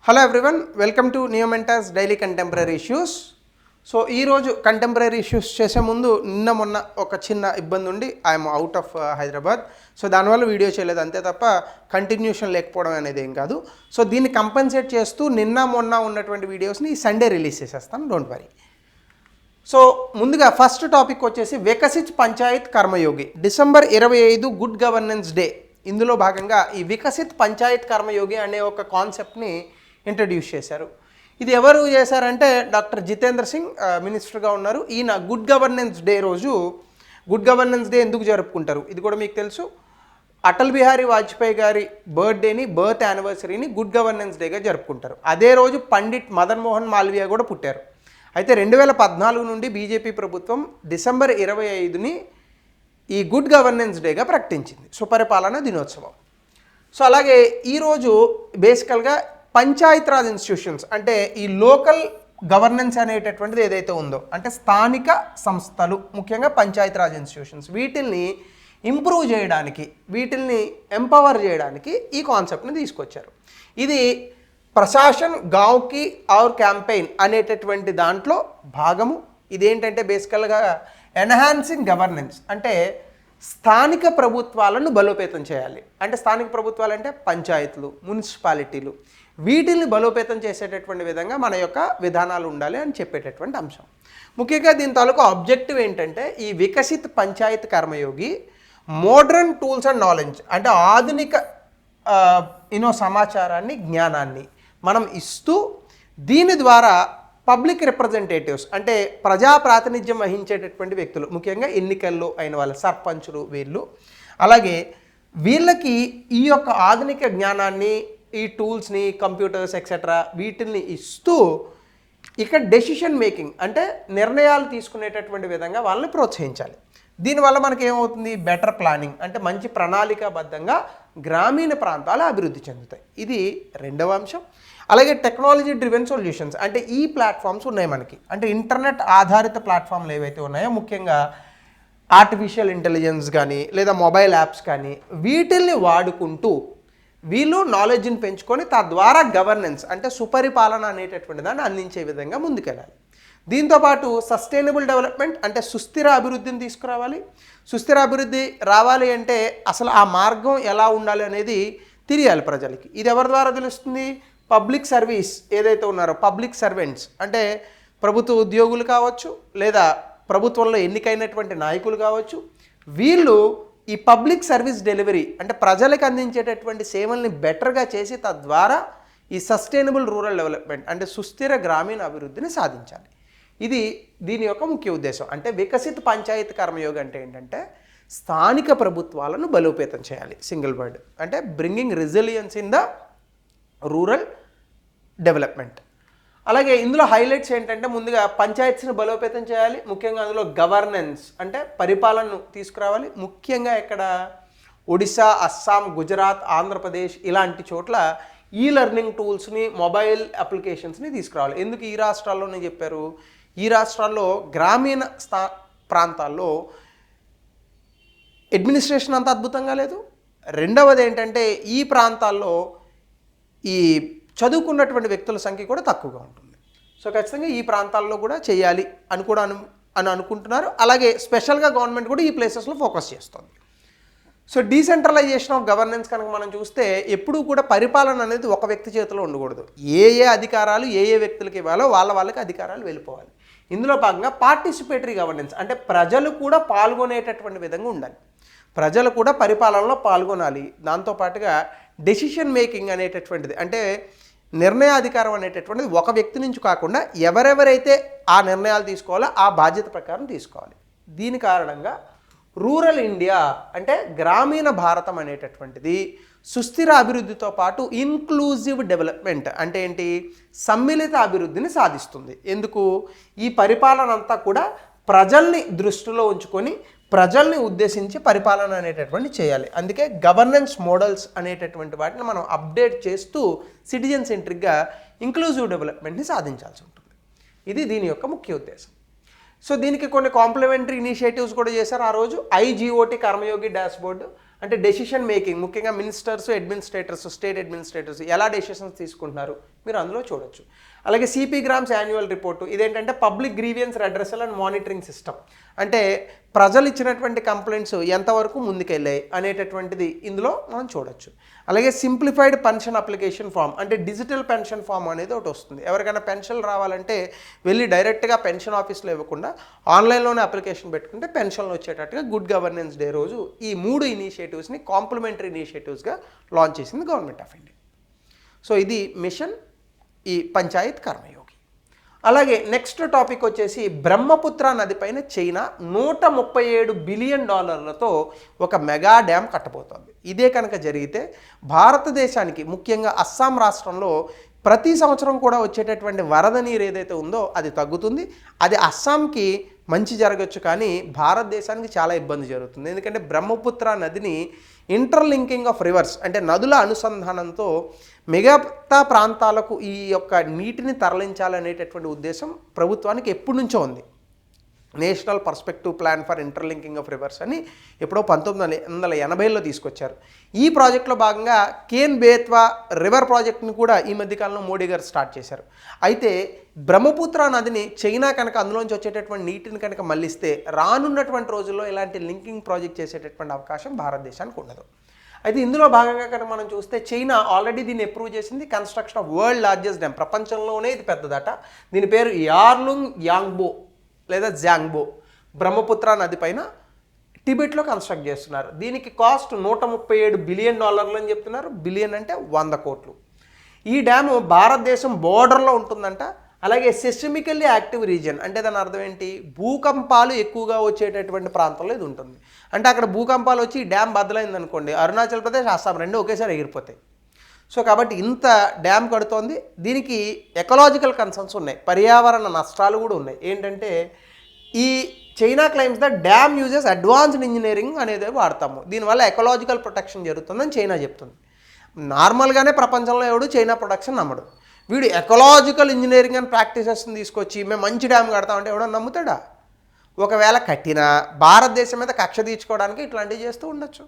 Hello everyone, welcome to నియోమెంటాస్ daily contemporary issues. So ఈరోజు contemporary issues చేసే ముందు మొన్న ఒక చిన్న ఇబ్బంది ఉండి I'm out of Hyderabad. So దానివల్ల వీడియో చేయలేదు, అంతే తప్ప కంటిన్యూషన్ లేకపోవడం అనేది ఏం కాదు. సో దీన్ని కంపెన్సేట్ చేస్తూ మొన్న ఉన్నటువంటి వీడియోస్ని ఈ సండే రిలీజ్ చేసేస్తాను, డోంట్ వరీ. సో ముందుగా ఫస్ట్ టాపిక్ వచ్చేసి వికసిత్ పంచాయత్ కర్మయోగి, December 25 గుడ్ గవర్నెన్స్ డే. ఇందులో భాగంగా ఈ వికసిత్ పంచాయత్ కర్మయోగి అనే ఒక కాన్సెప్ట్ని ఇంట్రడ్యూస్ చేశారు. ఇది ఎవరు చేశారంటే డాక్టర్ జితేంద్ర సింగ్ మినిస్టర్గా ఉన్నారు. ఈయన గుడ్ గవర్నెన్స్ డే రోజు, గుడ్ గవర్నెన్స్ డే ఎందుకు జరుపుకుంటారు ఇది కూడా మీకు తెలుసు. అటల్ బిహారీ వాజ్పేయి గారి బర్త్ యానివర్సరీని గుడ్ గవర్నెన్స్ డేగా జరుపుకుంటారు. అదే రోజు పండిట్ మదన్ మోహన్ మాల్వియా కూడా పుట్టారు. అయితే 2014 నుండి బీజేపీ ప్రభుత్వం December 25ని ఈ గుడ్ గవర్నెన్స్ డేగా ప్రకటించింది, సుపరిపాలన దినోత్సవం. సో అలాగే ఈరోజు బేసికల్గా పంచాయతీరాజ్ ఇన్స్టిట్యూషన్స్ అంటే ఈ లోకల్ గవర్నెన్స్ అనేటటువంటిది ఏదైతే ఉందో, అంటే స్థానిక సంస్థలు, ముఖ్యంగా పంచాయతీరాజ్ ఇన్స్టిట్యూషన్స్, వీటిల్ని ఇంప్రూవ్ చేయడానికి, వీటిల్ని ఎంపవర్ చేయడానికి ఈ కాన్సెప్ట్ని తీసుకొచ్చారు. ఇది ప్రశాసన్ గావ్కి ఔర్ క్యాంపెయిన్ అనేటటువంటి దాంట్లో భాగము. ఇదేంటంటే బేసికల్గా ఎన్హాన్సింగ్ గవర్నెన్స్, అంటే స్థానిక ప్రభుత్వాలను బలోపేతం చేయాలి. అంటే స్థానిక ప్రభుత్వాలు అంటే పంచాయతీలు, మున్సిపాలిటీలు, వీటిని బలోపేతం చేసేటటువంటి విధంగా మన యొక్క విధానాలు ఉండాలి అని చెప్పేటటువంటి అంశం. ముఖ్యంగా దీని తాలూకు ఆబ్జెక్టివ్ ఏంటంటే ఈ వికసిత్ పంచాయత్ కర్మయోగి మోడ్రన్ టూల్స్ అండ్ నాలెడ్జ్, అంటే ఆధునిక సమాచారాన్ని, జ్ఞానాన్ని మనం ఇస్తూ దీని ద్వారా పబ్లిక్ రిప్రజెంటేటివ్స్ అంటే ప్రజా ప్రాతినిధ్యం వహించేటటువంటి వ్యక్తులు, ముఖ్యంగా ఎన్నికల్లో అయిన వాళ్ళ సర్పంచులు, వీళ్ళు అలాగే వీళ్ళకి ఈ యొక్క ఆధునిక జ్ఞానాన్ని, ఈ టూల్స్ని, కంప్యూటర్స్ ఎక్సెట్రా వీటిని ఇస్తూ ఇక్కడ డెసిషన్ మేకింగ్ అంటే నిర్ణయాలు తీసుకునేటటువంటి విధంగా వాళ్ళని ప్రోత్సహించాలి. దీనివల్ల మనకి ఏమవుతుంది, బెటర్ ప్లానింగ్ అంటే మంచి ప్రణాళికాబద్ధంగా గ్రామీణ ప్రాంతాలు అభివృద్ధి చెందుతాయి. ఇది రెండవ అంశం. అలాగే టెక్నాలజీ డ్రివెన్ సొల్యూషన్స్, అంటే ఈ ప్లాట్ఫామ్స్ ఉన్నాయి మనకి, అంటే ఇంటర్నెట్ ఆధారిత ప్లాట్ఫామ్లు ఏవైతే ఉన్నాయో, ముఖ్యంగా ఆర్టిఫిషియల్ ఇంటెలిజెన్స్ కానీ లేదా మొబైల్ యాప్స్ కానీ, వీటిల్ని వాడుకుంటూ వీళ్ళు నాలెడ్జ్ని పెంచుకొని తద్వారా గవర్నెన్స్ అంటే సుపరిపాలన అనేటటువంటి దాన్ని అందించే విధంగా ముందుకెళ్ళాలి. దీంతోపాటు సస్టైనబుల్ డెవలప్మెంట్ అంటే సుస్థిర అభివృద్ధిని తీసుకురావాలి. సుస్థిర అభివృద్ధి రావాలి అంటే అసలు ఆ మార్గం ఎలా ఉండాలి అనేది తెలియాలి ప్రజలకి. ఇది ఎవరి ద్వారా తెలుస్తుంది, పబ్లిక్ సర్వీస్ ఏదైతే ఉన్నారో, పబ్లిక్ సర్వెంట్స్ అంటే ప్రభుత్వ ఉద్యోగులు కావచ్చు లేదా ప్రభుత్వంలో ఎన్నికైనటువంటి నాయకులు కావచ్చు, వీళ్ళు ఈ పబ్లిక్ సర్వీస్ డెలివరీ అంటే ప్రజలకు అందించేటటువంటి సేవల్ని బెటర్గా చేసి తద్వారా ఈ సస్టైనబుల్ రూరల్ డెవలప్మెంట్ అంటే సుస్థిర గ్రామీణ అభివృద్ధిని సాధించాలి. ఇది దీని యొక్క ముఖ్య ఉద్దేశం. అంటే వికసిత్ పంచాయత్ కర్మయోగి అంటే ఏంటంటే స్థానిక ప్రభుత్వాలను బలోపేతం చేయాలి, సింగిల్ వర్డ్, అంటే bringing resilience in the rural development. అలాగే ఇందులో హైలైట్స్ ఏంటంటే ముందుగా పంచాయత్స్ని బలోపేతం చేయాలి, ముఖ్యంగా అందులో గవర్నెన్స్ అంటే పరిపాలనను తీసుకురావాలి. ముఖ్యంగా ఇక్కడ ఒడిశా, అస్సాం, గుజరాత్, ఆంధ్రప్రదేశ్ ఇలాంటి చోట్ల ఈ లెర్నింగ్ టూల్స్ని, మొబైల్ అప్లికేషన్స్ని తీసుకురావాలి. ఎందుకు ఈ రాష్ట్రాల్లోనే చెప్పారు, ఈ రాష్ట్రాల్లో గ్రామీణ ప్రాంతాల్లో అడ్మినిస్ట్రేషన్ అంత అద్భుతంగా లేదు. రెండవది ఏంటంటే ఈ ప్రాంతాల్లో ఈ చదువుకున్నటువంటి వ్యక్తుల సంఖ్య కూడా తక్కువగా ఉంటుంది. సో ఖచ్చితంగా ఈ ప్రాంతాల్లో కూడా చేయాలి అని కూడా అనుకుంటున్నారు. అలాగే స్పెషల్గా గవర్నమెంట్ కూడా ఈ ప్లేసెస్లో ఫోకస్ చేస్తుంది. సో డీసెంట్రలైజేషన్ ఆఫ్ గవర్నెన్స్ కనుక మనం చూస్తే ఎప్పుడూ కూడా పరిపాలన అనేది ఒక వ్యక్తి చేతిలో ఉండకూడదు. ఏ అధికారాలు ఏ వ్యక్తులకి ఇవ్వాలో వాళ్ళకి అధికారాలు వెళ్ళిపోవాలి. ఇందులో భాగంగా పార్టిసిపేటరీ గవర్నెన్స్ అంటే ప్రజలు కూడా పాల్గొనేటటువంటి విధంగా ఉండాలి, ప్రజలు కూడా పరిపాలనలో పాల్గొనాలి. దాంతోపాటుగా డెసిషన్ మేకింగ్ అనేటటువంటిది అంటే నిర్ణయాధికారం అనేటటువంటిది ఒక వ్యక్తి నుంచి కాకుండా ఎవరెవరైతే ఆ నిర్ణయాలు తీసుకోవాలో ఆ బాధ్యత ప్రకారం తీసుకోవాలి. దీని కారణంగా రూరల్ ఇండియా అంటే గ్రామీణ భారతం అనేటటువంటిది సుస్థిర అభివృద్ధితో పాటు ఇన్క్లూజివ్ డెవలప్మెంట్ అంటే ఏంటి, సమ్మిళిత అభివృద్ధిని సాధిస్తుంది. ఎందుకు, ఈ పరిపాలన అంతా కూడా ప్రజల్ని దృష్టిలో ఉంచుకొని ప్రజల్ని ఉద్దేశించి పరిపాలన అనేటటువంటి చేయాలి. అందుకే గవర్నెన్స్ మోడల్స్ అనేటటువంటి వాటిని మనం అప్డేట్ చేస్తూ సిటిజన్ సెంట్రిక్గా ఇంక్లూజివ్ డెవలప్మెంట్ని సాధించాల్సి ఉంటుంది. ఇది దీని యొక్క ముఖ్య ఉద్దేశం. సో దీనికి కొన్ని కాంప్లిమెంటరీ ఇనిషియేటివ్స్ కూడా చేశారు ఆ రోజు. IGOT కర్మయోగి డాష్బోర్డ్ అంటే డెసిషన్ మేకింగ్, ముఖ్యంగా మినిస్టర్స్, అడ్మినిస్ట్రేటర్స్, స్టేట్ అడ్మినిస్ట్రేటర్స్ ఎలా డెసిషన్స్ తీసుకుంటున్నారు, మీరు అందులో చూడొచ్చు. అలాగే సిపి గ్రామ్స్ యాన్యువల్ రిపోర్టు, ఇదేంటంటే public grievance redressal and monitoring system. అంటే ప్రజలు ఇచ్చినటువంటి కంప్లైంట్స్ ఎంతవరకు ముందుకెళ్ళాయి అనేటటువంటిది ఇందులో మనం చూడొచ్చు. అలాగే సింప్లిఫైడ్ పెన్షన్ అప్లికేషన్ ఫామ్, అంటే డిజిటల్ పెన్షన్ ఫామ్ అనేది ఒకటి వస్తుంది. ఎవరికైనా పెన్షన్ రావాలంటే వెళ్ళి డైరెక్ట్గా పెన్షన్ ఆఫీస్లో ఇవ్వకుండా ఆన్లైన్లోనే అప్లికేషన్ పెట్టుకుంటే పెన్షన్లు వచ్చేటట్టుగా గుడ్ గవర్నెన్స్ డే రోజు ఈ 3 ఇనిషియేటివ్స్ని కాంప్లిమెంటరీ ఇనిషియేటివ్స్గా లాంచ్ చేసింది గవర్నమెంట్ ఆఫ్ ఇండియా. సో ఇది మిషన్ ఈ పంచాయత్ కర్మయోగి. అలాగే నెక్స్ట్ టాపిక్ వచ్చేసి బ్రహ్మపుత్ర నదిపైన చైనా $137 బిలియన్ ఒక మెగా డ్యామ్ కట్టబోతోంది. ఇదే కనుక జరిగితే భారతదేశానికి ముఖ్యంగా అస్సాం రాష్ట్రంలో ప్రతి సంవత్సరం కూడా వచ్చేటటువంటి వరద నీరు ఏదైతే ఉందో అది తగ్గుతుంది. అది అస్సాంకి మంచి జరగచ్చు, కానీ భారతదేశానికి చాలా ఇబ్బంది జరుగుతుంది. ఎందుకంటే బ్రహ్మపుత్ర నదిని ఇంటర్లింకింగ్ ఆఫ్ రివర్స్, అంటే నదుల అనుసంధానంతో మిగతా ప్రాంతాలకు ఈ యొక్క నీటిని తరలించాలనేటటువంటి ఉద్దేశం ప్రభుత్వానికి ఎప్పటి నుంచో ఉంది. National perspective plan for interlinking of reverse అని ఎప్పుడో 1980లో తీసుకొచ్చారు. ఈ ప్రాజెక్టులో భాగంగా కేన్ బేత్వా రివర్ ప్రాజెక్ట్ని కూడా ఈ మధ్యకాలంలో మోడీ గారు స్టార్ట్ చేశారు. అయితే బ్రహ్మపుత్ర నదిని చైనా కనుక అందులోంచి వచ్చేటటువంటి నీటిని కనుక మళ్ళిస్తే రానున్నటువంటి రోజుల్లో ఇలాంటి లింకింగ్ ప్రాజెక్ట్ చేసేటటువంటి అవకాశం భారతదేశానికి ఉండదు. అయితే ఇందులో భాగంగా కనుక మనం చూస్తే చైనా ఆల్రెడీ దీన్ని అప్రూవ్ చేసింది. Construction of world largest dam, ప్రపంచంలోనే ఇది పెద్దదట. దీని పేరు యార్లుంగ్ యాంగ్బో లేదా జాంగ్బో, బ్రహ్మపుత్ర నది పైన టిబెట్లో కన్స్ట్రక్ట్ చేస్తున్నారు. దీనికి కాస్ట్ $137 బిలియన్ అని చెప్తున్నారు. బిలియన్ అంటే 100 కోట్లు. ఈ డ్యాము భారతదేశం బోర్డర్లో ఉంటుందంట. అలాగే సిస్టమికల్లీ యాక్టివ్ రీజియన్, అంటే దాని అర్థం ఏంటి, భూకంపాలు ఎక్కువగా వచ్చేటటువంటి ప్రాంతంలో ఇది ఉంటుంది. అంటే అక్కడ భూకంపాలు వచ్చి ఈ డ్యామ్ బద్దలైంది అనుకోండి, అరుణాచల్ ప్రదేశ్, అస్సాం రెండు ఒకేసారి ఎగిరిపోతాయి. సో కాబట్టి ఇంత డ్యామ్ కడుతోంది. దీనికి ఎకలాజికల్ కన్సర్న్స్ ఉన్నాయి, పర్యావరణ నష్టాలు కూడా ఉన్నాయి. ఏంటంటే ఈ China claims the dam uses advanced engineering అనేది వాడతాము, దీనివల్ల ఎకలాజికల్ ప్రొటెక్షన్ జరుగుతుందని చైనా చెప్తుంది. నార్మల్గానే ప్రపంచంలో ఎవడు చైనా ప్రొటెక్షన్ నమ్మడు. వీడు ఎకలాజికల్ ఇంజనీరింగ్ అని ప్రాక్టీసెస్ని తీసుకొచ్చి మేము మంచి డ్యామ్ కడతామంటే ఎవడో నమ్ముతాడా? ఒకవేళ కట్టినా భారతదేశం మీద కక్ష తీర్చుకోవడానికి ఇట్లాంటివి చేస్తూ ఉండొచ్చు.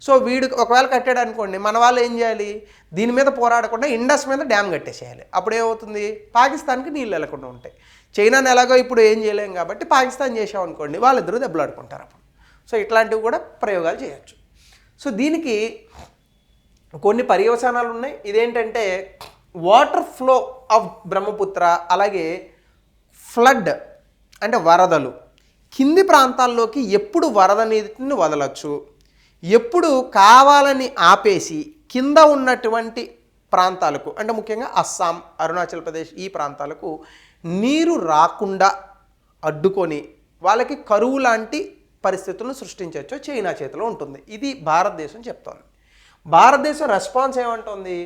సో వీడు ఒకవేళ కట్టాడు అనుకోండి, మన వాళ్ళు ఏం చేయాలి, దీని మీద పోరాడకుండా ఇండస్ మీద డ్యామ్ కట్టేసేయాలి. అప్పుడు ఏమవుతుంది, పాకిస్తాన్కి నీళ్ళు వెళ్లకుండా ఉంటాయి. చైనాని ఎలాగో ఇప్పుడు ఏం చేయలేం కాబట్టి పాకిస్తాన్ చేసామనుకోండి, వాళ్ళిద్దరూ దెబ్బలాడుకుంటారు అప్పుడు. సో ఇట్లాంటివి కూడా ప్రయోగాలు చేయొచ్చు. సో దీనికి కొన్ని పర్యవసానాలు ఉన్నాయి. ఇదేంటంటే వాటర్ ఫ్లో ఆఫ్ బ్రహ్మపుత్ర, అలాగే ఫ్లడ్ అంటే వరదలు, కింది ప్రాంతాల్లోకి ఎప్పుడు వరద నీటిని వదలచ్చు, ఎప్పుడు కావాలని ఆపేసి కింద ఉన్నటువంటి ప్రాంతాలకు, అంటే ముఖ్యంగా అస్సాం, అరుణాచల్ ప్రదేశ్ ఈ ప్రాంతాలకు నీరు రాకుండా అడ్డుకొని వాళ్ళకి కరువు లాంటి పరిస్థితులను సృష్టించవచ్చు చైనా చేతిలో ఉంటుంది. ఇది భారతదేశం చెప్తోంది. భారతదేశం రెస్పాన్స్ ఏమంటుంది,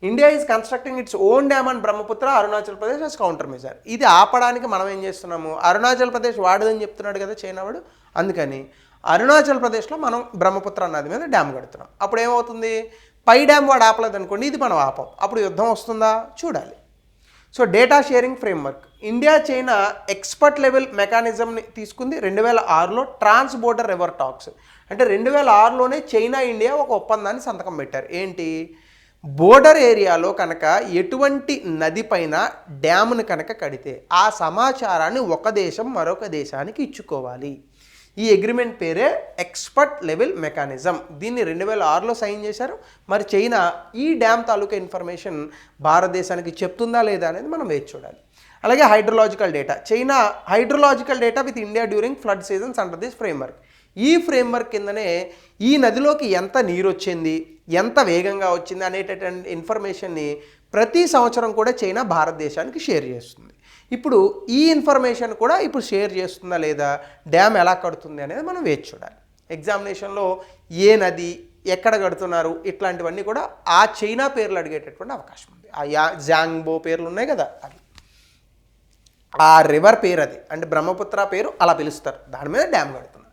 India is constructing its own dam and Brahmaputra Arunachal Pradesh as counter measure. ఇది ఆపడానికి మనం ఏం చేస్తున్నాము, అరుణాచల్ ప్రదేశ్ వాడదని చెప్తున్నాడు కదా చైనా వాడు, అందుకని అరుణాచల్ ప్రదేశ్లో మనం బ్రహ్మపుత్ర నది మీద డ్యామ్ కడుతున్నాం. అప్పుడు ఏమవుతుంది, పై డ్యామ్ వాడు ఆపలేదు అనుకోండి, ఇది మనం ఆపం, అప్పుడు యుద్ధం వస్తుందా చూడాలి. So data sharing framework, India China expert level మెకానిజంని తీసుకుంది 2006లో ట్రాన్స్ బోర్డర్ రివర్ టాక్స్. అంటే 2006లోనే చైనా ఇండియా ఒక ఒప్పందాన్ని సంతకం పెట్టారు. ఏంటి, బోర్డర్ ఏరియాలో కనుక ఎటువంటి నది పైన డ్యామ్ను కనుక కడితే ఆ సమాచారాన్ని ఒక దేశం మరొక దేశానికి ఇచ్చుకోవాలి. ఈ అగ్రిమెంట్ పేరే ఎక్స్పర్ట్ లెవెల్ మెకానిజం. దీన్ని 2006లో సైన్ చేశారు. మరి చైనా ఈ డ్యామ్ తాలూకా ఇన్ఫర్మేషన్ భారతదేశానికి చెప్తుందా లేదా అనేది మనం వేచి చూడాలి. అలాగే hydrological data, China hydrological data with India during flood seasons under this framework. ఈ ఫ్రేమ్వర్క్ కిందనే ఈ నదిలోకి ఎంత నీరు వచ్చింది, ఎంత వేగంగా వచ్చింది అనేటటువంటి ఇన్ఫర్మేషన్ని ప్రతి సంవత్సరం కూడా చైనా భారతదేశానికి షేర్ చేస్తుంది. ఇప్పుడు ఈ ఇన్ఫర్మేషన్ కూడా ఇప్పుడు షేర్ చేస్తుందా లేదా, డ్యామ్ ఎలా కడుతుంది అనేది మనం వేచి చూడాలి. ఎగ్జామినేషన్లో ఏ నది ఎక్కడ కడుతున్నారు ఇట్లాంటివన్నీ కూడా ఆ చైనా పేర్లు అడిగేటటువంటి అవకాశం ఉంది. ఆ జాంగ్బో పేర్లు ఉన్నాయి కదా, అవి ఆ రివర్ పేరు, అది అంటే బ్రహ్మపుత్ర పేరు అలా పిలుస్తారు, దాని మీద డ్యామ్ కడుతున్నారు.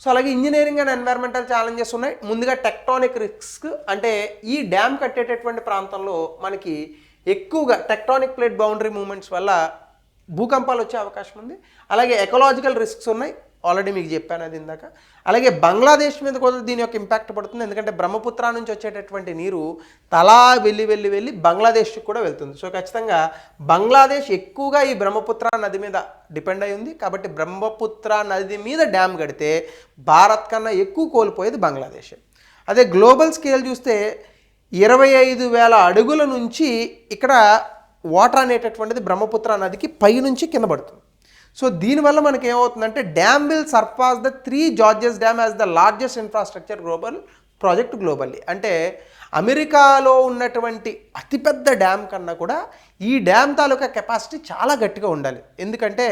సో అలాగే ఇంజనీరింగ్ అండ్ ఎన్వైర్మెంటల్ ఛాలెంజెస్ ఉన్నాయి. ముందుగా టెక్టానిక్ రిస్క్, అంటే ఈ డ్యామ్ కట్టేటటువంటి ప్రాంతంలో మనకి ఎక్కువగా టెక్టానిక్ ప్లేట్ బౌండరీ మూమెంట్స్ వల్ల భూకంపాలు వచ్చే అవకాశం ఉంది. అలాగే ఎకలాజికల్ రిస్క్స్ ఉన్నాయి. ఆల్రెడీ మీకు చెప్పాను అది ఇందాక. అలాగే బంగ్లాదేశ్ మీద కూడా దీని యొక్క ఇంపాక్ట్ పడుతుంది, ఎందుకంటే బ్రహ్మపుత్ర నుంచి వచ్చేటటువంటి నీరు తలా వెళ్ళి బంగ్లాదేశ్కి కూడా వెళ్తుంది. సో ఖచ్చితంగా బంగ్లాదేశ్ ఎక్కువగా ఈ బ్రహ్మపుత్ర నది మీద డిపెండ్ అయి ఉంది. కాబట్టి బ్రహ్మపుత్ర నది మీద డ్యామ్ కడితే భారత్ కన్నా ఎక్కువ కోల్పోయేది బంగ్లాదేశ్. అదే గ్లోబల్ స్కేల్ చూస్తే 25,000 అడుగుల నుంచి ఇక్కడ వాటర్ అనేటటువంటిది బ్రహ్మపుత్ర నదికి పై నుంచి కింద పడుతుంది. సో దీనివల్ల మనకి ఏమవుతుందంటే dam will surpass the 3 gorges dam as the largest infrastructure global project globally. అంటే అమెరికాలో ఉన్నటువంటి అతిపెద్ద డ్యామ్ కన్నా కూడా ఈ డ్యామ్ తాలూకా కెపాసిటీ చాలా గట్టిగా ఉండాలి. ఎందుకంటే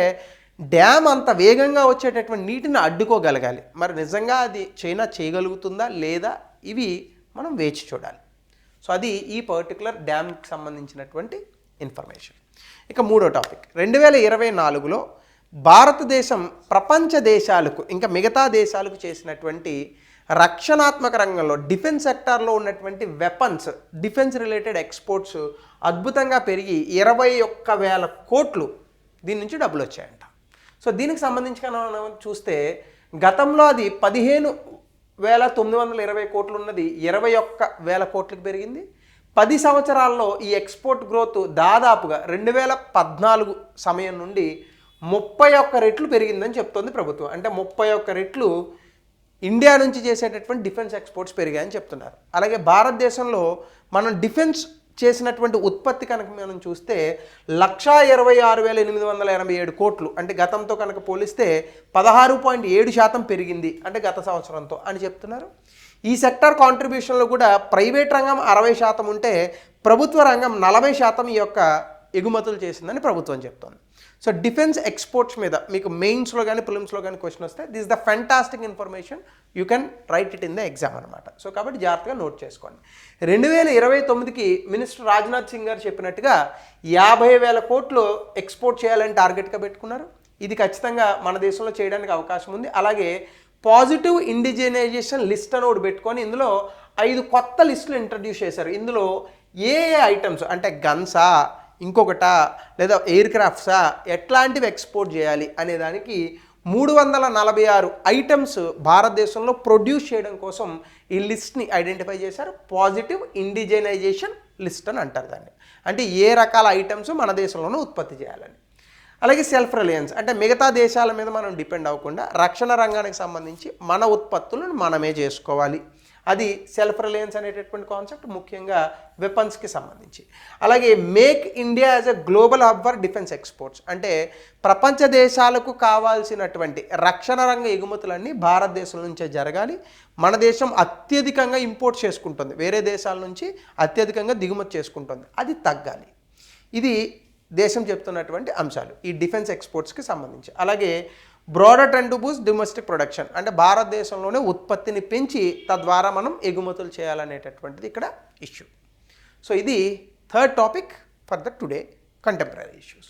డ్యామ్ అంత వేగంగా వచ్చేటటువంటి నీటిని అడ్డుకోగలగాలి. మరి నిజంగా అది చైనా చేయగలుగుతుందా లేదా, ఇవి మనం వేచి చూడాలి. సో అది ఈ పర్టికులర్ డ్యామ్కి సంబంధించినటువంటి ఇన్ఫర్మేషన్. ఇక మూడో టాపిక్, 2024లో భారతదేశం ప్రపంచ దేశాలకు ఇంకా మిగతా దేశాలకు చేసినటువంటి రక్షణాత్మక రంగంలో డిఫెన్స్ సెక్టార్లో ఉన్నటువంటి వెపన్స్, డిఫెన్స్ రిలేటెడ్ ఎక్స్పోర్ట్స్ అద్భుతంగా పెరిగి 21,000 కోట్లు దీని నుంచి డబ్బులు వచ్చాయంట. సో దీనికి సంబంధించి మనం చూస్తే గతంలో అది 15,920 కోట్లు ఉన్నది 21,000 కోట్లకు పెరిగింది. 10 సంవత్సరాల్లో ఈ ఎక్స్పోర్ట్ గ్రోత్ దాదాపుగా 2014 సమయం నుండి 31 రెట్లు పెరిగిందని చెప్తోంది ప్రభుత్వం. అంటే 31 రెట్లు ఇండియా నుంచి చేసేటటువంటి డిఫెన్స్ ఎక్స్పోర్ట్స్ పెరిగాయని చెప్తున్నారు. అలాగే భారతదేశంలో మనం డిఫెన్స్ చేసినటువంటి ఉత్పత్తి కనుక మనం చూస్తే 1,26,887 కోట్లు, అంటే గతంతో కనుక పోలిస్తే 16.7% పెరిగింది, అంటే గత సంవత్సరంతో అని చెప్తున్నారు. ఈ సెక్టార్ కాంట్రిబ్యూషన్లో కూడా ప్రైవేట్ రంగం 60% ఉంటే ప్రభుత్వ రంగం 40% ఈ యొక్క ఎగుమతులు చేసిందని ప్రభుత్వం చెప్తోంది. సో డిఫెన్స్ ఎక్స్పోర్ట్స్ మీద మీకు మెయిన్స్లో కానీ ప్రిలిమ్స్లో కానీ క్వశ్చన్ వస్తే this the fantastic information, you can write it in the exam అనమాట. సో కాబట్టి జాగ్రత్తగా నోట్ చేసుకోండి. 2029కి మినిస్టర్ రాజ్నాథ్ సింగ్ గారు చెప్పినట్టుగా 50,000 కోట్లు ఎక్స్పోర్ట్ చేయాలని టార్గెట్గా పెట్టుకున్నారు. ఇది ఖచ్చితంగా మన దేశంలో చేయడానికి అవకాశం ఉంది. అలాగే పాజిటివ్ ఇండిజినైజేషన్ లిస్ట్ అని ఒకటి పెట్టుకొని ఇందులో 5 కొత్త లిస్టులు ఇంట్రడ్యూస్ చేశారు. ఇందులో ఏ ఐటమ్స్ అంటే గన్సా, ఇంకొకటా, లేదా ఎయిర్ క్రాఫ్ట్సా, ఎట్లాంటివి ఎక్స్పోర్ట్ చేయాలి అనే దానికి 346 ఐటమ్స్ భారతదేశంలో ప్రొడ్యూస్ చేయడం కోసం ఈ లిస్ట్ని ఐడెంటిఫై చేశారు. పాజిటివ్ ఇండిజినైజేషన్ లిస్ట్ అని అంటారు దాన్ని. అంటే ఏ రకాల ఐటమ్స్ మన దేశంలోనూ ఉత్పత్తి చేయాలని. అలాగే సెల్ఫ్ రిలయన్స్ అంటే మిగతా దేశాల మీద మనం డిపెండ్ అవ్వకుండా రక్షణ రంగానికి సంబంధించి మన ఉత్పత్తులను మనమే చేసుకోవాలి. అది సెల్ఫ్ రిలయన్స్ అనేటటువంటి కాన్సెప్ట్, ముఖ్యంగా వెపన్స్కి సంబంధించి. అలాగే make India as a global hub for defence exports అంటే ప్రపంచ దేశాలకు కావాల్సినటువంటి రక్షణ రంగ ఎగుమతులన్నీ భారతదేశం నుంచే జరగాలి. మన దేశం అత్యధికంగా ఇంపోర్ట్ చేసుకుంటుంది, వేరే దేశాల నుంచి అత్యధికంగా దిగుమతి చేసుకుంటుంది, అది తగ్గాలి. ఇది దేశం చెప్తున్నటువంటి అంశాలు ఈ డిఫెన్స్ ఎక్స్పోర్ట్స్కి సంబంధించి. అలాగే broader trend to Boost domestic production అంటే భారతదేశంలోనే ఉత్పత్తిని పెంచి తద్వారా మనం ఎగుమతులు చేయాలనేటటువంటిది ఇక్కడ ఇష్యూ. సో ఇది third topic for the today contemporary issues.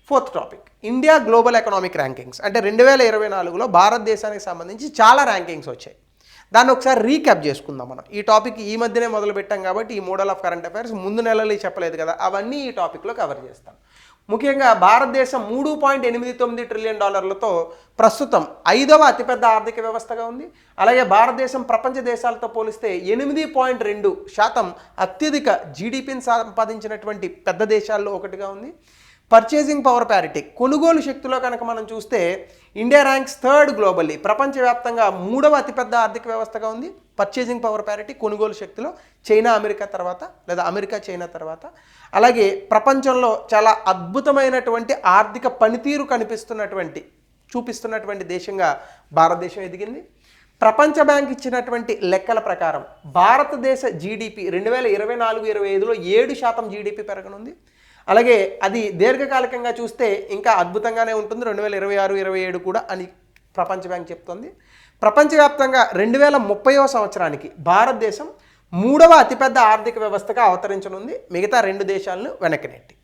Fourth topic, India global economic rankings అంటే 2024లో భారతదేశానికి సంబంధించి చాలా ర్యాంకింగ్స్ వచ్చాయి. దాన్ని ఒకసారి రీక్యాప్ చేసుకుందాం మనం. ఈ టాపిక్ ఈ మధ్యనే మొదలు పెట్టాం కాబట్టి ఈ మోడల్ ఆఫ్ కరెంట్ అఫైర్స్ ముందు నెలలు చెప్పలేదు కదా, అవన్నీ ఈ టాపిక్లో కవర్ చేస్తాం. ముఖ్యంగా భారతదేశం $3.89 ట్రిలియన్ ప్రస్తుతం 5వ అతిపెద్ద ఆర్థిక వ్యవస్థగా ఉంది. అలాగే భారతదేశం ప్రపంచ దేశాలతో పోలిస్తే 8.2% అత్యధిక జీడిపిని సంపాదించినటువంటి పెద్ద దేశాల్లో ఒకటిగా ఉంది. పర్చేసింగ్ పవర్ ప్యారిటీ కొనుగోలు శక్తిలో కనుక మనం చూస్తే ఇండియా ర్యాంక్స్ 3rd గ్లోబల్లీ, ప్రపంచవ్యాప్తంగా 3వ అతిపెద్ద ఆర్థిక వ్యవస్థగా ఉంది. పర్చేసింగ్ పవర్ ప్యారిటీ కొనుగోలు శక్తిలో చైనా అమెరికా తర్వాత, లేదా అమెరికా చైనా తర్వాత. అలాగే ప్రపంచంలో చాలా అద్భుతమైనటువంటి ఆర్థిక పనితీరు చూపిస్తున్నటువంటి దేశంగా భారతదేశం ఎదిగింది. ప్రపంచ బ్యాంక్ ఇచ్చినటువంటి లెక్కల ప్రకారం భారతదేశ జీడిపి 2024-25లో 7% జీడిపి పెరగనుంది. అలాగే అది దీర్ఘకాలికంగా చూస్తే ఇంకా అద్భుతంగానే ఉంటుంది 2026-27 కూడా అని ప్రపంచ బ్యాంక్ చెప్తోంది. ప్రపంచవ్యాప్తంగా 2030వ సంవత్సరానికి భారతదేశం 3వ అతిపెద్ద ఆర్థిక వ్యవస్థగా అవతరించనుంది, మిగతా 2 దేశాలను వెనక్కి నెట్టి.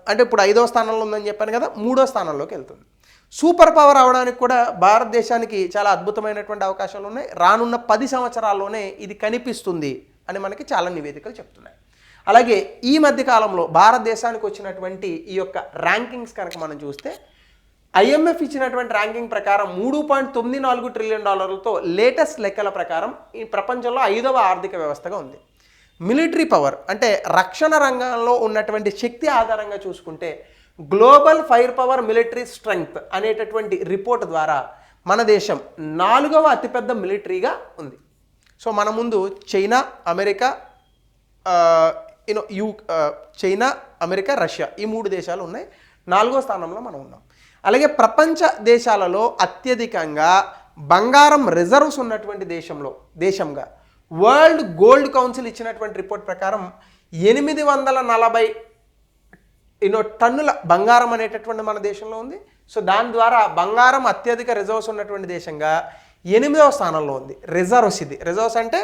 అంటే ఇప్పుడు 5వ స్థానంలో ఉందని చెప్పాను కదా, 3వ స్థానంలోకి వెళ్తుంది. సూపర్ పవర్ అవడానికి కూడా భారతదేశానికి చాలా అద్భుతమైనటువంటి అవకాశాలు ఉన్నాయి. రానున్న 10 సంవత్సరాల్లోనే ఇది కనిపిస్తుంది అని మనకి చాలా నివేదికలు చెప్తున్నాయి. అలాగే ఈ మధ్య కాలంలో భారతదేశానికి వచ్చినటువంటి ఈ యొక్క ర్యాంకింగ్స్ కనుక మనం చూస్తే ఐఎంఎఫ్ ఇచ్చినటువంటి ర్యాంకింగ్ ప్రకారం $3.94 ట్రిలియన్ లేటెస్ట్ లెక్కల ప్రకారం ఈ ప్రపంచంలో 5వ ఆర్థిక వ్యవస్థగా ఉంది. మిలిటరీ పవర్ అంటే రక్షణ రంగంలో ఉన్నటువంటి శక్తి ఆధారంగా చూసుకుంటే global fire power military strength అనేటటువంటి రిపోర్ట్ ద్వారా మన దేశం 4వ అతిపెద్ద మిలిటరీగా ఉంది. సో మన ముందు China, America, China, America, Russia ఈ 3 దేశాలు ఉన్నాయి. 4వ స్థానంలో మనం ఉన్నాం. అలాగే ప్రపంచ దేశాలలో అత్యధికంగా బంగారం రిజర్వ్స్ ఉన్నటువంటి దేశంగా వరల్డ్ గోల్డ్ కౌన్సిల్ ఇచ్చినటువంటి రిపోర్ట్ ప్రకారం 840 టన్నుల బంగారం అనేటటువంటి మన దేశంలో ఉంది. సో దాని ద్వారా బంగారం అత్యధిక రిజర్వ్స్ ఉన్నటువంటి దేశంగా 8వ స్థానంలో ఉంది. రిజర్వ్స్ అంటే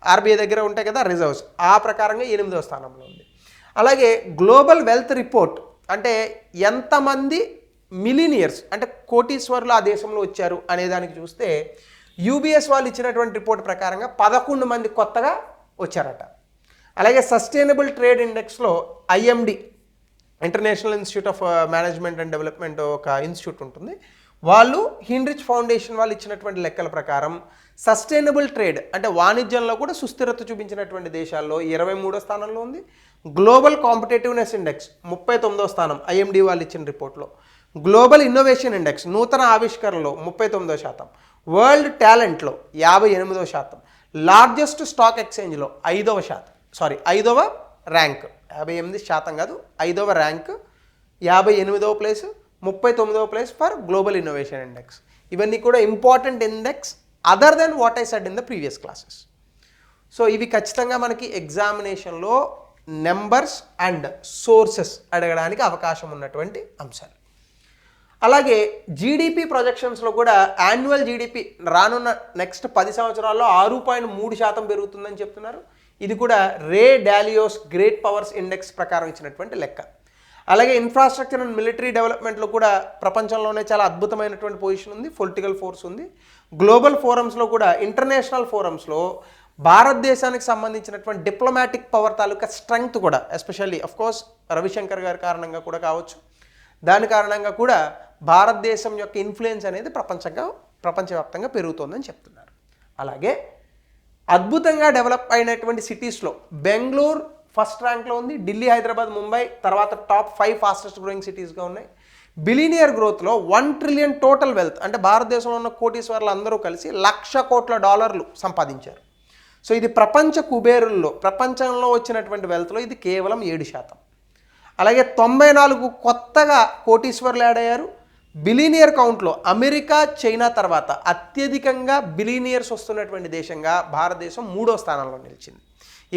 ఆర్బీఐ దగ్గర ఉంటాయి కదా రిజర్వ్స్, ఆ ప్రకారంగా 8వ స్థానంలో ఉంది. అలాగే గ్లోబల్ వెల్త్ రిపోర్ట్ అంటే ఎంతమంది మిలీనియర్స్ అంటే కోటీశ్వరులు ఆ దేశంలో వచ్చారు అనే దానికి చూస్తే యూబీఎస్ వాళ్ళు ఇచ్చినటువంటి రిపోర్ట్ ప్రకారంగా 11 మంది కొత్తగా వచ్చారట. అలాగే సస్టైనబుల్ ట్రేడ్ ఇండెక్స్లో IMD international institute of management and development ఒక ఇన్స్టిట్యూట్ ఉంటుంది. వాళ్ళు హిన్రిచ్ ఫౌండేషన్ వాళ్ళు ఇచ్చినటువంటి లెక్కల ప్రకారం సస్టైనబుల్ ట్రేడ్ అంటే వాణిజ్యంలో కూడా సుస్థిరత చూపించినటువంటి దేశాల్లో 23వ స్థానంలో ఉంది. గ్లోబల్ కాంపిటేటివ్నెస్ ఇండెక్స్ 39వ స్థానం ఐఎండి వాళ్ళు ఇచ్చిన రిపోర్ట్లో. గ్లోబల్ ఇన్నోవేషన్ ఇండెక్స్ నూతన ఆవిష్కరణలో 39%, వరల్డ్ టాలెంట్లో 58%, లార్జెస్ట్ స్టాక్ ఎక్స్చేంజ్లో 5వ ర్యాంక్ 58% కాదు 5వ ర్యాంక్ 58వ ప్లేస్, 39వ place for global innovation index. ఇవన్నీ కూడా important index other then what I said in the previous classes. So ఇవి ఖచ్చితంగా మనకి ఎగ్జామినేషన్లో నెంబర్స్ అండ్ సోర్సెస్ అడగడానికి అవకాశం ఉన్నటువంటి అంశాలు. అలాగే జీడిపి ప్రొజెక్షన్స్లో కూడా యాన్యువల్ జీడిపి రానున్న నెక్స్ట్ 10 సంవత్సరాల్లో 6.3% పెరుగుతుందని చెప్తున్నారు. ఇది కూడా రే డాలియోస్ గ్రేట్ పవర్స్ ఇండెక్స్ ప్రకారం ఇచ్చినటువంటి లెక్క. అలాగే ఇన్ఫ్రాస్ట్రక్చర్ అండ్ మిలిటరీ డెవలప్మెంట్లో కూడా ప్రపంచంలోనే చాలా అద్భుతమైనటువంటి పొజిషన్ ఉంది, పొలిటికల్ ఫోర్స్ ఉంది. గ్లోబల్ ఫోరమ్స్లో కూడా ఇంటర్నేషనల్ ఫోరమ్స్లో భారతదేశానికి సంబంధించినటువంటి డిప్లొమాటిక్ పవర్ తాలూకా స్ట్రెంగ్త్ కూడా ఎస్పెషల్లీ అఫ్కోర్స్ రవిశంకర్ గారి కారణంగా కూడా కావచ్చు, దాని కారణంగా కూడా భారతదేశం యొక్క ఇన్ఫ్లుయెన్స్ అనేది ప్రపంచవ్యాప్తంగా పెరుగుతోందని చెప్తున్నారు. అలాగే అద్భుతంగా డెవలప్ అయినటువంటి సిటీస్లో బెంగళూరు ఫస్ట్ ర్యాంక్లో ఉంది, ఢిల్లీ, హైదరాబాద్, ముంబై తర్వాత టాప్ 5 ఫాస్టెస్ట్ గ్రోయింగ్ సిటీస్గా ఉన్నాయి. బిలినియర్ గ్రోత్లో $1 ట్రిలియన్ టోటల్ వెల్త్ అంటే భారతదేశంలో ఉన్న కోటీశ్వర్లు అందరూ కలిసి $1,00,000 కోట్ల సంపాదించారు. సో ఇది ప్రపంచ కుబేరుల్లో ప్రపంచంలో వచ్చినటువంటి వెల్త్లో ఇది కేవలం 7%. అలాగే 94 కొత్తగా కోటీశ్వర్లు యాడ్ అయ్యారు. బిలీనియర్ కౌంట్లో అమెరికా, చైనా తర్వాత అత్యధికంగా బిలీనియర్స్ వస్తున్నటువంటి దేశంగా భారతదేశం 3వ స్థానంలో నిలిచింది.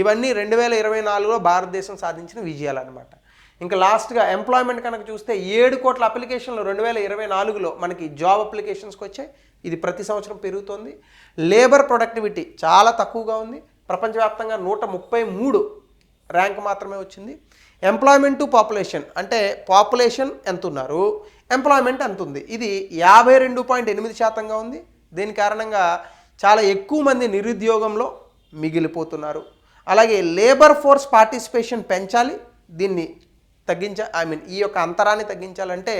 ఇవన్నీ 2024లో భారతదేశం సాధించిన విజయాలు అనమాట. ఇంకా లాస్ట్గా ఎంప్లాయ్మెంట్ కనుక చూస్తే 7 కోట్ల అప్లికేషన్లు 2024లో మనకి జాబ్ అప్లికేషన్స్కి వచ్చాయి. ఇది ప్రతి సంవత్సరం పెరుగుతోంది. లేబర్ ప్రొడక్టివిటీ చాలా తక్కువగా ఉంది. ప్రపంచవ్యాప్తంగా 133 ర్యాంక్ మాత్రమే వచ్చింది. ఎంప్లాయ్మెంట్ టు పాపులేషన్ అంటే పాపులేషన్ ఎంత ఉన్నారు, ఎంప్లాయ్మెంట్ ఎంత ఉంది, ఇది 52.8%గా ఉంది. దీని కారణంగా చాలా ఎక్కువ మంది నిరుద్యోగంలో మిగిలిపోతున్నారు. అలాగే లేబర్ ఫోర్స్ పార్టిసిపేషన్ పెంచాలి, దీన్ని ఈ యొక్క అంతరాన్ని తగ్గించాలంటే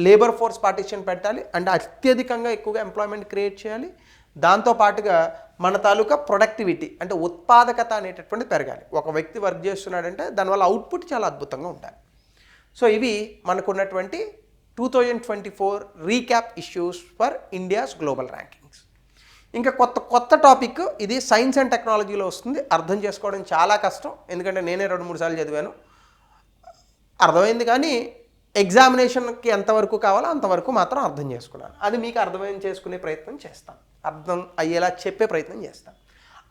లేబర్ ఫోర్స్ పార్టిసిపేషన్ పెట్టాలి, అంటే అత్యధికంగా ఎక్కువగా ఎంప్లాయ్మెంట్ క్రియేట్ చేయాలి. దాంతోపాటుగా మన తాలూకా ప్రొడక్టివిటీ అంటే ఉత్పాదకత అనేటటువంటిది పెరగాలి. ఒక వ్యక్తి వర్క్ చేస్తున్నాడంటే దానివల్ల అవుట్పుట్ చాలా అద్భుతంగా ఉండాలి. సో ఇవి మనకున్నటువంటి 2024 recap issues for India's global rankings. ఇంకా కొత్త టాపిక్ ఇది సైన్స్ అండ్ టెక్నాలజీలో వస్తుంది. అర్థం చేసుకోవడం చాలా కష్టం, ఎందుకంటే నేనే 2-3 సార్లు చదివాను, అర్థమైంది. కానీ ఎగ్జామినేషన్కి ఎంతవరకు కావాలో అంతవరకు మాత్రం అర్థం చేసుకున్నాను. అది మీకు అర్థం చేసుకునే ప్రయత్నం చేస్తాను, అర్థం అయ్యేలా చెప్పే ప్రయత్నం చేస్తాను.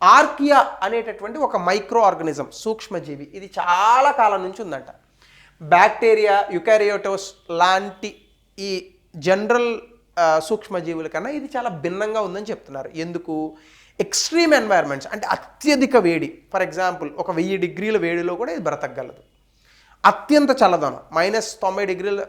ఆర్కియా అనేటటువంటి ఒక మైక్రో ఆర్గానిజం, సూక్ష్మజీవి, ఇది చాలా కాలం నుంచి ఉందంట. బ్యాక్టీరియా, యుకారియోటోస్ లాంటి ఈ జనరల్ సూక్ష్మజీవుల కన్నా ఇది చాలా భిన్నంగా ఉందని చెప్తున్నారు. ఎందుకు? ఎక్స్ట్రీమ్ ఎన్వైర్మెంట్స్ అంటే అత్యధిక వేడి, ఫర్ ఎగ్జాంపుల్ ఒక 1000 డిగ్రీల వేడిలో కూడా ఇది బ్రతకగలదు. అత్యంత చల్లదనం -90 డిగ్రీల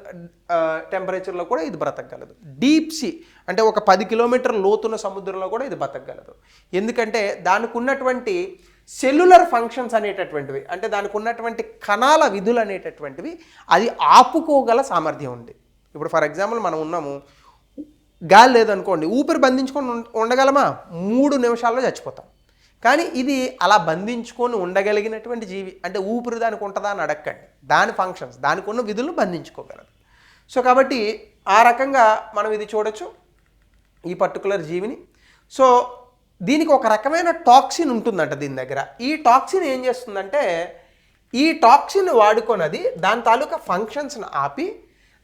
టెంపరేచర్లో కూడా ఇది బ్రతకగలదు. డీప్ సీ అంటే ఒక 10 కిలోమీటర్ల లోతున్న సముద్రంలో కూడా ఇది బ్రతకగలదు. ఎందుకంటే దానికి ఉన్నటువంటి సెల్యులర్ ఫంక్షన్స్ అనేటటువంటివి అంటే దానికి ఉన్నటువంటి కణాల విధులు అనేటటువంటివి అది ఆపుకోగల సామర్థ్యం ఉంది. ఇప్పుడు ఫర్ ఎగ్జాంపుల్ మనం ఉన్నాము, గాలి లేదనుకోండి, ఊపిరి బంధించుకొని ఉండగలమా? 3 నిమిషాల్లో చచ్చిపోతాం. కానీ ఇది అలా బంధించుకొని ఉండగలిగినటువంటి జీవి. అంటే ఊపిరి దానికి ఉంటుందా అని అడగండి. దాని ఫంక్షన్స్, దానికి ఉన్న విధులను బంధించుకోగలదు. సో కాబట్టి ఆ రకంగా మనం ఇది చూడొచ్చు ఈ పర్టికులర్ జీవిని. సో దీనికి ఒక రకమైన టాక్సిన్ ఉంటుందంట దీని దగ్గర. ఈ టాక్సిన్ ఏం చేస్తుందంటే, ఈ టాక్సిన్ వాడుకొనది దాని తాలూకా ఫంక్షన్స్ని ఆపి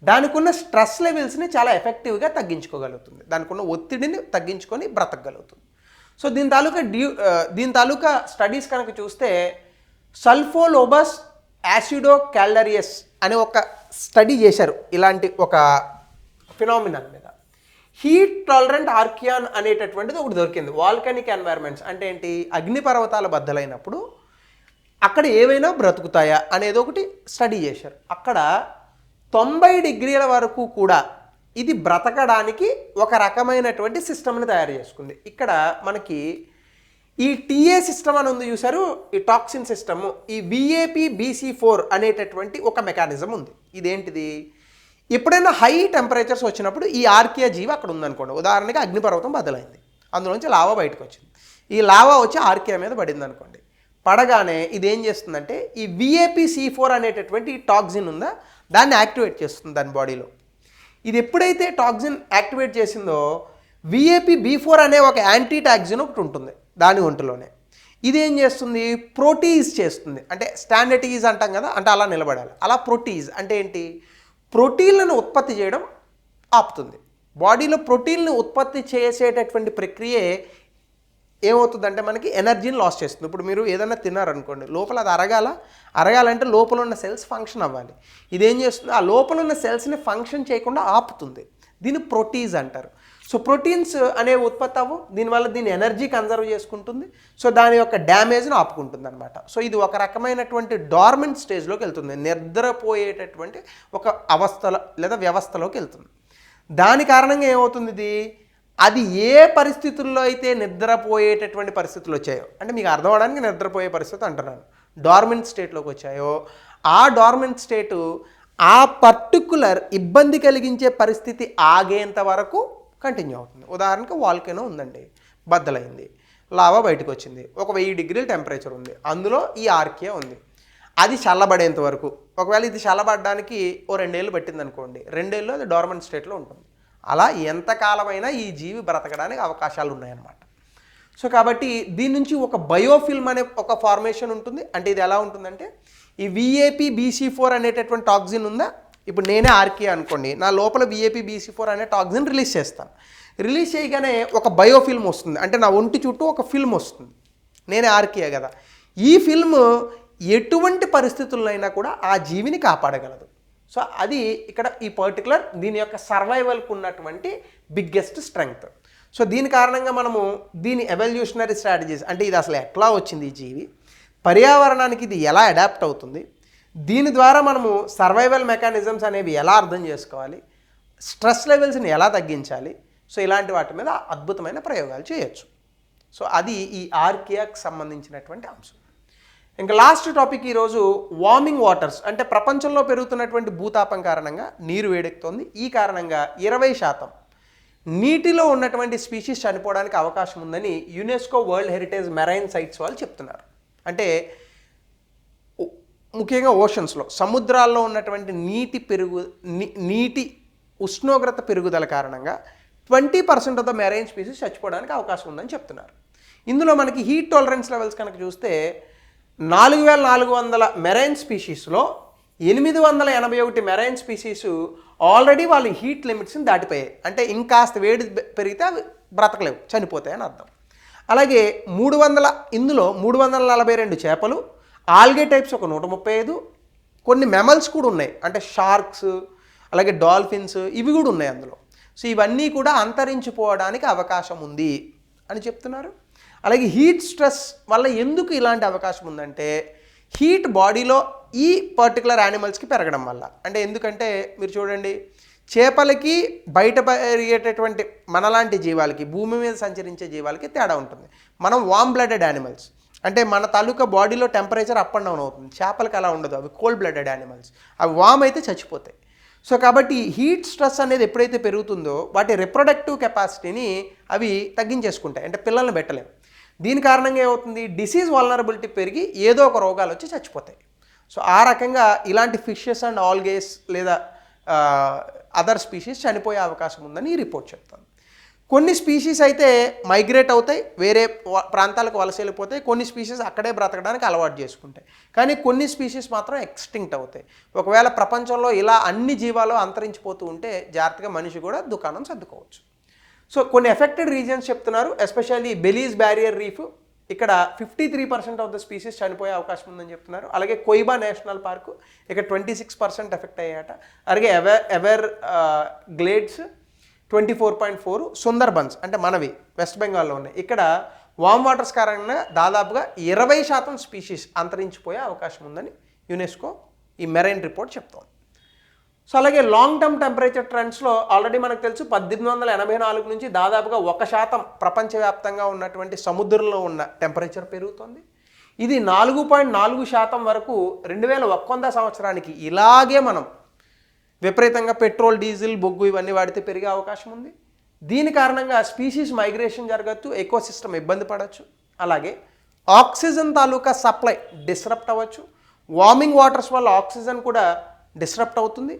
దానికి ఉన్న స్ట్రెస్ లెవెల్స్ని చాలా ఎఫెక్టివ్గా తగ్గించుకోగలుగుతుంది. దానికి ఉన్న ఒత్తిడిని తగ్గించుకొని బ్రతకగలుగుతుంది. సో దీని తాలూకా స్టడీస్ కనుక చూస్తే సల్ఫోలోబస్ యాసిడో క్యాలరియస్ అనే ఒక స్టడీ చేశారు ఇలాంటి ఒక ఫినామినల్ మీద. హీట్ టాలరెంట్ ఆర్కియాన్ అనేటటువంటిది ఒకటి దొరికింది. వాల్కనిక్ ఎన్వైర్మెంట్స్ అంటే ఏంటి? అగ్నిపర్వతాల బద్దలైనప్పుడు అక్కడ ఏవైనా బ్రతుకుతాయా అనేది ఒకటి స్టడీ చేశారు. అక్కడ 90 డిగ్రీల వరకు కూడా ఇది బ్రతకడానికి ఒక రకమైనటువంటి సిస్టమ్ని తయారు చేసుకుంది. ఇక్కడ మనకి ఈ టీఏ సిస్టమ్ అని ఉంది చూసారు, ఈ టాక్సిన్ సిస్టమ్, ఈ VAP-BC4 అనేటటువంటి ఒక మెకానిజం ఉంది. ఇదేంటిది? ఎప్పుడైనా హై టెంపరేచర్స్ వచ్చినప్పుడు ఈ ఆర్కియా జీవి అక్కడ ఉందనుకోండి. ఉదాహరణకి అగ్నిపర్వతం బద్దలైంది, అందులోంచి లావా బయటకు వచ్చింది. ఈ లావా వచ్చి ఆర్కియా మీద పడింది అనుకోండి. పడగానే ఇది ఏం చేస్తుందంటే ఈ VAP-C4 అనేటటువంటి ఈ టాక్సిన్ ఉందా దాన్ని యాక్టివేట్ చేస్తుంది దాని బాడీలో. ఇది ఎప్పుడైతే టాక్సిన్ యాక్టివేట్ చేసిందో VAP-B4 అనే ఒక యాంటీ టాక్సిన్ ఒకటి ఉంటుంది దాని ఒంటిలోనే. ఇది ఏం చేస్తుంది? ప్రోటీజ్ చేస్తుంది. అంటే స్టాండర్టీజ్ అంటాం కదా, అంటే అలా నిలబడాలి. అలా ప్రోటీజ్ అంటే ఏంటి? ప్రోటీన్లను ఉత్పత్తి చేయడం ఆపుతుంది. బాడీలో ప్రోటీన్లను ఉత్పత్తి చేసేటటువంటి ప్రక్రియే ఏమవుతుందంటే మనకి ఎనర్జీని లాస్ చేస్తుంది. ఇప్పుడు మీరు ఏదైనా తిన్నారనుకోండి, లోపల అది అరగాలంటే లోపల ఉన్న సెల్స్ ఫంక్షన్ అవ్వాలి. ఇదేం చేస్తుంది? ఆ లోపల ఉన్న సెల్స్ని ఫంక్షన్ చేయకుండా ఆపుతుంది. దీన్ని ప్రోటీజ్ అంటారు. సో ప్రోటీన్స్ అనేవి ఉత్పత్తి అవ్వు, దీనివల్ల దీని ఎనర్జీ కన్జర్వ్ చేసుకుంటుంది. సో దాని యొక్క డ్యామేజ్ని ఆపుకుంటుంది అనమాట. సో ఇది ఒక రకమైనటువంటి డార్మెంట్ స్టేజ్లోకి వెళ్తుంది, నిద్రపోయేటటువంటి ఒక అవస్థలో లేదా వ్యవస్థలోకి వెళ్తుంది. దాని కారణంగా ఏమవుతుంది? ఇది అది ఏ పరిస్థితుల్లో అయితే నిద్రపోయేటటువంటి పరిస్థితులు వచ్చాయో, అంటే మీకు అర్థం అవడానికి నిద్రపోయే పరిస్థితి అంటున్నాను, డార్మెంట్ స్టేట్లోకి వచ్చాయో ఆ డార్మెంట్ స్టేటు ఆ పర్టికులర్ ఇబ్బంది కలిగించే పరిస్థితి ఆగేంత వరకు కంటిన్యూ అవుతుంది. ఉదాహరణకు వాల్కెనో ఉందండి, బద్దలైంది, లావా బయటకు వచ్చింది, ఒక 1000 డిగ్రీల టెంపరేచర్ ఉంది, అందులో ఈ ఆర్కియా ఉంది. అది చల్లబడేంత వరకు, ఒకవేళ ఇది చల్లబడడానికి ఓ 2 ఏళ్ళు పట్టింది అనుకోండి, 2 ఏళ్ళు అది డార్మెంట్ స్టేట్లో ఉంటుంది. అలా ఎంతకాలమైనా ఈ జీవి బ్రతకడానికి అవకాశాలు ఉన్నాయన్నమాట. సో కాబట్టి దీని నుంచి ఒక బయోఫిల్మ్ అనే ఒక ఫార్మేషన్ ఉంటుంది. అంటే ఇది ఎలా ఉంటుందంటే, ఈ VAP-BC4 అనేటటువంటి టాక్సిన్ ఉందా, ఇప్పుడు నేనే ఆర్కియా అనుకోండి, నా లోపల VAP-BC4 అనే టాక్సిన్ రిలీజ్ చేస్తాను. రిలీజ్ చేయగానే ఒక బయోఫిల్మ్ వస్తుంది, అంటే నా ఒంటి చుట్టూ ఒక ఫిల్మ్ వస్తుంది. నేనే ఆర్కియా కదా, ఈ ఫిల్మ్ ఎటువంటి పరిస్థితులైనా కూడా ఆ జీవిని కాపాడగలదు. సో అది ఇక్కడ ఈ పర్టికులర్ దీని యొక్క సర్వైవల్కు ఉన్నటువంటి బిగ్గెస్ట్ స్ట్రెంగ్త్. సో దీని కారణంగా మనము దీని ఎవల్యూషనరీ స్ట్రాటజీస్, అంటే ఇది అసలు ఎట్లా వచ్చింది ఈ జీవి, పర్యావరణానికి ఇది ఎలా అడాప్ట్ అవుతుంది, దీని ద్వారా మనము సర్వైవల్ మెకానిజమ్స్ అనేవి ఎలా అర్థం చేసుకోవాలి, స్ట్రెస్ లెవెల్స్ని ఎలా తగ్గించాలి, సో ఇలాంటి వాటి మీద అద్భుతమైన ప్రయోగాలు చేయొచ్చు. సో అది ఈ ఆర్కియాకి సంబంధించినటువంటి అంశం. ఇంకా లాస్ట్ టాపిక్ ఈరోజు వార్మింగ్ వాటర్స్, అంటే ప్రపంచంలో పెరుగుతున్నటువంటి భూతాపం కారణంగా నీరు వేడెక్కుతోంది. ఈ కారణంగా 20% నీటిలో ఉన్నటువంటి స్పీషీస్ చనిపోవడానికి అవకాశం ఉందని UNESCO world heritage marine sites వాళ్ళు చెప్తున్నారు. అంటే ముఖ్యంగా ఓషన్స్లో, సముద్రాల్లో ఉన్నటువంటి నీటి ఉష్ణోగ్రత పెరుగుదల కారణంగా 20% ఆఫ్ ద మెరైన్ స్పీషీస్ చచ్చిపోవడానికి అవకాశం ఉందని చెప్తున్నారు. ఇందులో మనకి హీట్ టాలరెన్స్ లెవెల్స్ కనుక చూస్తే 4400 మెరైన్ స్పీషీస్లో 881 మెరైన్ స్పీషీస్ ఆల్రెడీ వాళ్ళు హీట్ లిమిట్స్ని దాటిపోయాయి. అంటే ఇంకాస్త వేడి పెరిగితే అవి బ్రతకలేవు, చనిపోతాయి అని అర్థం. అలాగే ఇందులో 342 చేపలు, ఆల్గే టైప్స్ ఒక 135, కొన్ని మెమల్స్ కూడా ఉన్నాయి, అంటే షార్క్స్, అలాగే డాల్ఫిన్స్, ఇవి కూడా ఉన్నాయి అందులో. సో ఇవన్నీ కూడా అంతరించిపోవడానికి అవకాశం ఉంది అని చెప్తున్నారు. అలాగే హీట్ స్ట్రెస్ వల్ల ఎందుకు ఇలాంటి అవకాశం ఉందంటే, హీట్ బాడీలో ఈ పర్టికులర్ యానిమల్స్కి పెరగడం వల్ల. అంటే ఎందుకంటే మీరు చూడండి, చేపలకి బయట పెరిగేటటువంటి మనలాంటి జీవాలకి, భూమి మీద సంచరించే జీవాలకి తేడా ఉంటుంది. మనం వామ్ బ్లడెడ్ యానిమల్స్, అంటే మన తాలూకా బాడీలో టెంపరేచర్ అప్ అండ్ డౌన్ అవుతుంది. చేపలకి అలా ఉండదు, అవి కోల్డ్ బ్లడెడ్ యానిమల్స్, అవి వామ్ అయితే చచ్చిపోతాయి. సో కాబట్టి హీట్ స్ట్రెస్ అనేది ఎప్పుడైతే పెరుగుతుందో వాటి రిప్రొడక్టివ్ కెపాసిటీని అవి తగ్గించేసుకుంటాయి, అంటే పిల్లల్ని పెట్టలేము. దీని కారణంగా ఏమవుతుంది, డిసీజ్ వల్నరబిలిటీ పెరిగి ఏదో ఒక రోగాలు వచ్చి చచ్చిపోతాయి. సో ఆ రకంగా ఇలాంటి ఫిషెస్ అండ్ ఆల్గేస్ లేదా అదర్ స్పీషీస్ చనిపోయే అవకాశం ఉందని ఈ రిపోర్ట్ చెప్తాను. కొన్ని స్పీషీస్ అయితే మైగ్రేట్ అవుతాయి, వేరే ప్రాంతాలకు వలస వెళ్ళిపోతాయి. కొన్ని స్పీషీస్ అక్కడే బ్రతకడానికి అలవాటు చేసుకుంటాయి. కానీ కొన్ని స్పీషీస్ మాత్రం ఎక్స్టింక్ట్ అవుతాయి. ఒకవేళ ప్రపంచంలో ఇలా అన్ని జీవాలు అంతరించిపోతూ ఉంటే జాగ్రత్తగా మనిషి కూడా దుకాణం సర్దుకోవచ్చు. సో కొన్ని ఎఫెక్టెడ్ రీజియన్స్ చెప్తున్నారు, ఎస్పెషల్లీ బెలీజ్ బ్యారియర్ రీఫ్, ఇక్కడ 53% ఆఫ్ ద స్పీసీస్ చనిపోయే అవకాశం ఉందని చెప్తున్నారు. అలాగే కొయిబా నేషనల్ పార్కు ఇక్కడ 26% ఎఫెక్ట్ అయ్యాట. అలాగే ఎవర్ గ్లేడ్స్ 24.4, సుందర్బన్స్ అంటే మనవి వెస్ట్ బెంగాల్లో ఉన్నాయి, ఇక్కడ వామ్ వాటర్స్ కారణంగా దాదాపుగా 20% స్పీషీస్ అంతరించిపోయే అవకాశం ఉందని యునెస్కో ఈ మెరైన్ రిపోర్ట్ చెప్తోంది. సో అలాగే లాంగ్ టర్మ్ టెంపరేచర్ ట్రెండ్స్లో ఆల్రెడీ మనకు తెలుసు 1884 నుంచి దాదాపుగా 1% ప్రపంచవ్యాప్తంగా ఉన్నటువంటి సముద్రంలో ఉన్న టెంపరేచర్ పెరుగుతుంది. ఇది 4.4% వరకు 2100 సంవత్సరానికి ఇలాగే మనం విపరీతంగా పెట్రోల్, డీజిల్, బొగ్గు ఇవన్నీ వాడితే పెరిగే అవకాశం ఉంది. దీని కారణంగా స్పీషీస్ మైగ్రేషన్ జరగచ్చు, ఎకోసిస్టమ్ ఇబ్బంది పడవచ్చు. అలాగే ఆక్సిజన్ తాలూకా సప్లై డిస్రప్ట్ అవ్వచ్చు. వార్మింగ్ వాటర్స్ వల్ల ఆక్సిజన్ కూడా డిస్రప్ట్ అవుతుంది.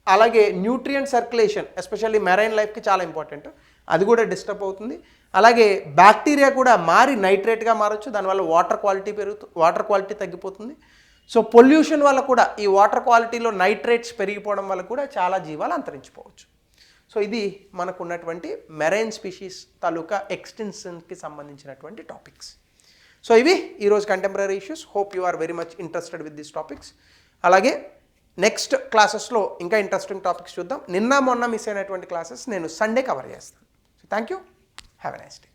అలాగే న్యూట్రియంట్ సర్క్యులేషన్ ఎస్పెషల్లీ మెరైన్ లైఫ్కి చాలా ఇంపార్టెంట్, అది కూడా డిస్టర్బ్ అవుతుంది. అలాగే బ్యాక్టీరియా కూడా మారి నైట్రేట్గా మారచ్చు, దానివల్ల వాటర్ క్వాలిటీ తగ్గిపోతుంది. సో పొల్యూషన్ వల్ల కూడా ఈ వాటర్ క్వాలిటీలో నైట్రేట్స్ పెరిగిపోవడం వల్ల కూడా చాలా జీవాలు అంతరించిపోవచ్చు. సో ఇది మనకు ఉన్నటువంటి మెరైన్ స్పీషీస్ తాలూకా ఎక్స్టెన్షన్కి సంబంధించినటువంటి టాపిక్స్. సో ఇవి ఈరోజు contemporary issues. Hope you are very much interested with this topics. అలాగే నెక్స్ట్ క్లాసెస్లో ఇంకా ఇంట్రెస్టింగ్ టాపిక్స్ చూద్దాం. నిన్న మొన్న మిస్ అయినటువంటి క్లాసెస్ నేను సండే కవర్ చేస్తాను. So thank you, have a nice day.